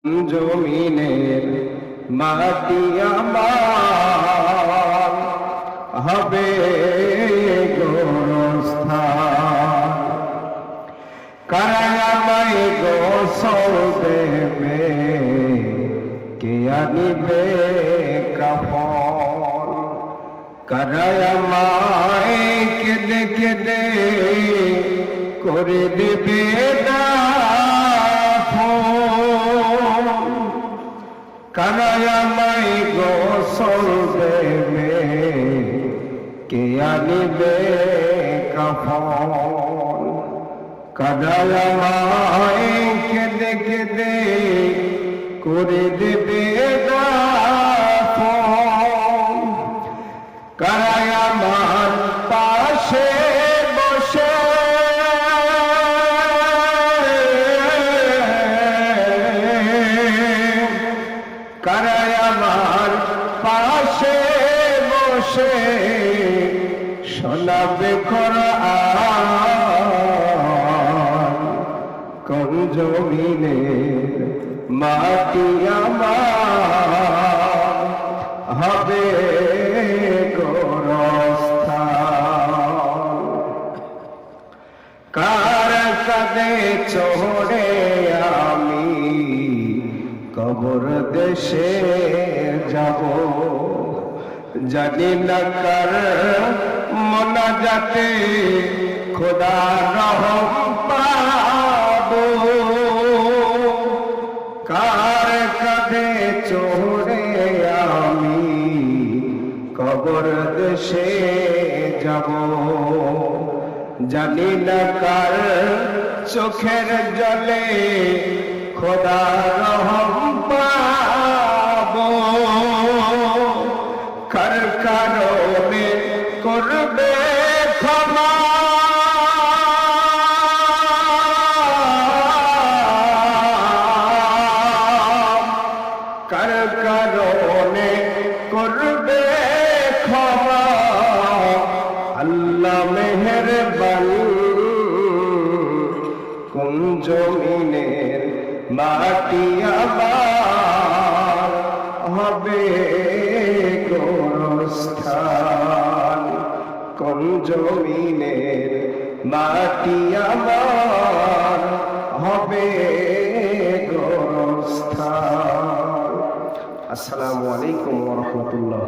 জমিনের মাটি আমার হবে গোরস্থান। কারাই আমায় গোসল দেবে, কে আনিবে কাফন। কারাই আমায় কেঁদে কেঁদে করে দেবে দাফন। কারাই আমায় গোসল দেবে, কে আনিবে কাফন। কারাই আমায় কেঁদে কেঁদে করে দেবে দাফন। কারাই আমার পাশে বসে কারাই আমার পাশে বসে শোনাবে কোরআন। কোন জমিনের মাটি আমার হবে গোরস্থান। কার কাঁধে চড়ে আমি কবর দেশে যাব, জানি না কার মোনাজাতে খোদার রহম পাবো। কার কাঁধে চড়ে আমি কবর দেশে যাব, জানি না কার চোখের জলে খোদার রহম পাবো। কার কারণে করবে ক্ষমা, কার কারণে করবে ক্ষমা। আল্লাহ মেহেরবান। কোন জমিনের মাটি আমার হবে গোরস্থান। কোন জমিনের মাটি আমার হবে গোরস্থান। আসসালামু আলাইকুম ওয়া রাহমাতুল্লাহ।